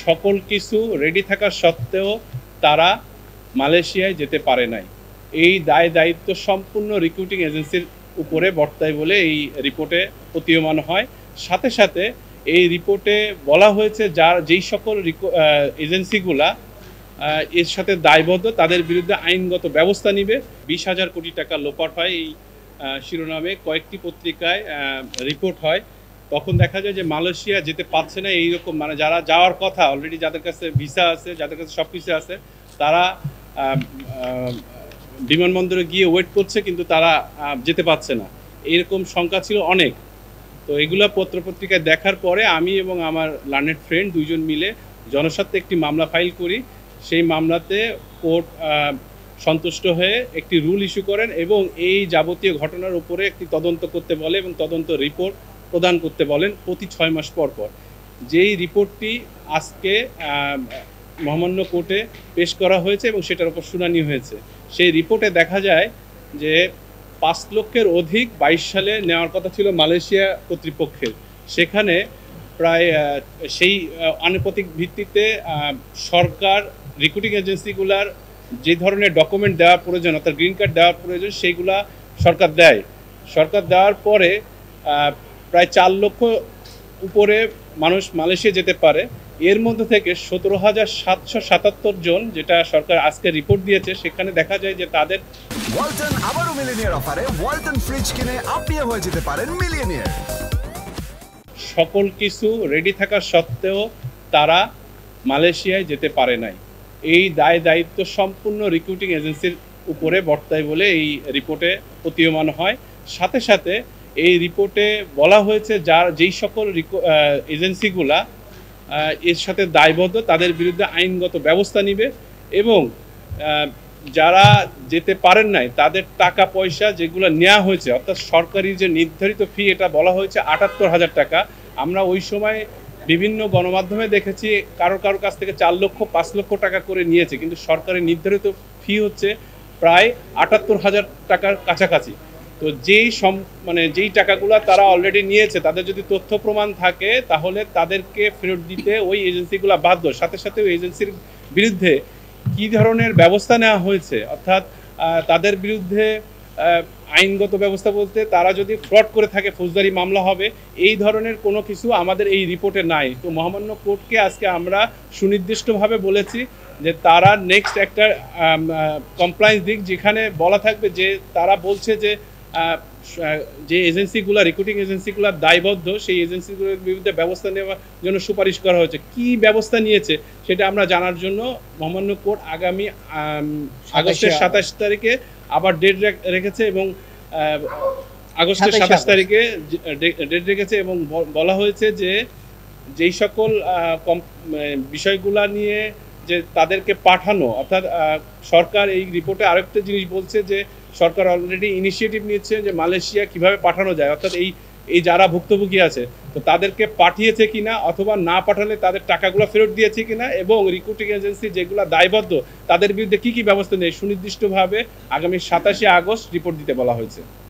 সকল কিছু রেডি থাকা সত্ত্বেও তারা মালয়েশিয়ায় যেতে পারে নাই। এই দায়-দায়িত্ব সম্পূর্ণ রিক্রুটিং এজেন্সির উপরে বর্তায় বলে এই রিপোর্টে প্রতীয়মান হয়। সাথে, সাথে এই রিপোর্টে বলা হয়েছে যেই সকল এজেন্সিগুলা এর সাথে দায়বদ্ধ তাদের বিরুদ্ধে আইনগত ব্যবস্থা নিবে। ২০,০০০ কোটি টাকা লোপাট হয় এই শিরোনামে কয়েকটি পত্রিকায় রিপোর্ট হয়। তখন দেখা যায় যে মালয়েশিয়া যেতে পারছে না, এইরকম মানে যারা যাওয়ার কথা অলরেডি, যাদের কাছে ভিসা আছে, যাদের কাছে সব কিছু আছে, তারা বিমানবন্দরে গিয়ে ওয়েট করছে, কিন্তু তারা যেতে পারছে না। এরকম সংখ্যা ছিল অনেক। তো এগুলো পত্রপত্রিকায় দেখার পরে আমি এবং আমার লার্নেড ফ্রেন্ড দুইজন মিলে জনস্বার্থে একটি মামলা ফাইল করি। সেই মামলাতে কোর্ট সন্তুষ্ট হয়ে একটি রুল ইস্যু করেন এবং এই যাবতীয় ঘটনার উপরে একটি তদন্ত করতে বলে এবং তদন্ত রিপোর্ট প্রদান করতে বলেন প্রতি ৬ মাস পর পর। যেই রিপোর্টটি আজকে মহামান্য কোর্টে পেশ করা হয়েছে এবং সেটার উপর শুনানি হয়েছে। সেই রিপোর্টে দেখা যায় যে ৫ লক্ষের অধিক ২২ সালে নেওয়ার কথা ছিল মালয়েশিয়া কর্তৃপক্ষের। সেখানে প্রায় সেই আনুপাতিক ভিত্তিতে সরকার রিক্রুটিং এজেন্সিগুলার যে ধরনের ডকুমেন্ট দেওয়া প্রয়োজন, অর্থাৎ গ্রিন কার্ড দেওয়া প্রয়োজন, সেইগুলা সরকার দেয়। সরকার দেওয়ার পরে প্রায় ৪ লক্ষ উপরে মানুষ মালয়েশিয়া যেতে পারে। এর মধ্যে থেকে ১৭,৭৭৭ জন, যেটা সরকার আজকে রিপোর্ট দিয়েছে, সেখানে দেখা যায় যে তাদের ওয়ালটন আবারও মিলিয়নিয়ার অফারে ওয়ালটন ফ্রিজ কিনে আপনিও হয়ে যেতে পারেন মিলিয়নিয়ার। সকল কিছু রেডি থাকা সত্ত্বেও তারা মালয়েশিয়ায় যেতে পারে নাই। এই দায়-দায়িত্ব সম্পূর্ণ রিক্রুটিং এজেন্সির উপরে বর্তায় বলে এই রিপোর্টে প্রতীয়মান হয়। সাথে, সাথে এই রিপোর্টে বলা হয়েছে যেই সকল এজেন্সিগুলা এর সাথে দায়বদ্ধ তাদের বিরুদ্ধে আইনগত ব্যবস্থা নিবে এবং যারা যেতে পারেন নাই তাদের টাকা পয়সা যেগুলো নেওয়া হয়েছে, অর্থাৎ সরকারি যে নির্ধারিত ফি, এটা বলা হয়েছে ৭৮,০০০ টাকা। আমরা ওই সময় বিভিন্ন গণমাধ্যমে দেখেছি কারো কাছ থেকে ৪ লক্ষ ৫ লক্ষ টাকা করে নিয়েছে, কিন্তু সরকারের নির্ধারিত ফি হচ্ছে প্রায় ৭৮,০০০ টাকার কাছাকাছি। তো যেই টাকাগুলো তারা অলরেডি নিয়েছে, তাদের যদি তথ্য প্রমাণ থাকে তাহলে তাদেরকে ফেরত দিতে ওই এজেন্সিগুলো বাধ্য। সাথে সাথে ওই এজেন্সির বিরুদ্ধে কী ধরনের ব্যবস্থা নেওয়া হয়েছে, অর্থাৎ তাদের বিরুদ্ধে আইনগত ব্যবস্থা বলতে তারা যদি ফ্রড করে থাকে ফৌজদারি মামলা হবে, এই ধরনের কোনো কিছু আমাদের এই রিপোর্টে নাই। তো মহামান্য কোর্টকে আজকে আমরা সুনির্দিষ্টভাবে বলেছি যে তারা নেক্সট একটা কমপ্লায়েন্স দিক, যেখানে বলা থাকবে যে তারা বলছে যে এজেন্সিগুলো, রিক্রুটিং এজেন্সিগুলো দায়বদ্ধ, সেই এজেন্সিগুলোর বিরুদ্ধে ব্যবস্থা নেওয়ার জন্য সুপারিশ করা হয়েছে। কি ব্যবস্থা নিয়েছে সেটা আমরা জানার জন্য মহামান্য কোর্ট আগামী আগস্টের ২৭ তারিখে আবার ডেট রেখেছে এবং আগস্টের ২৭ তারিখে ডেট রেখেছে এবং বলা হয়েছে যে যেই সকল বিষয়গুলা নিয়ে যে তাদেরকে পাঠানো, অর্থাৎ সরকার এই রিপোর্টে আরেকটা জিনিস বলছে যে সরকার অলরেডি ইনিশিয়েটিভ নিচ্ছে যে মালয়েশিয়া কিভাবে পাঠানো যায়, অর্থাৎ এই যারা ভুক্তভোগী আছে তো তাদেরকে পাঠিয়েছে কিনা, অথবা না পাঠালে তাদের টাকাগুলো ফেরত দিয়েছে কিনা, এবং রিক্রুটিং এজেন্সি যেগুলো দায়বদ্ধ তাদের বিরুদ্ধে কী কী ব্যবস্থা নেয় সুনির্দিষ্টভাবে আগামী ২৭শে আগস্ট রিপোর্ট দিতে বলা হয়েছে।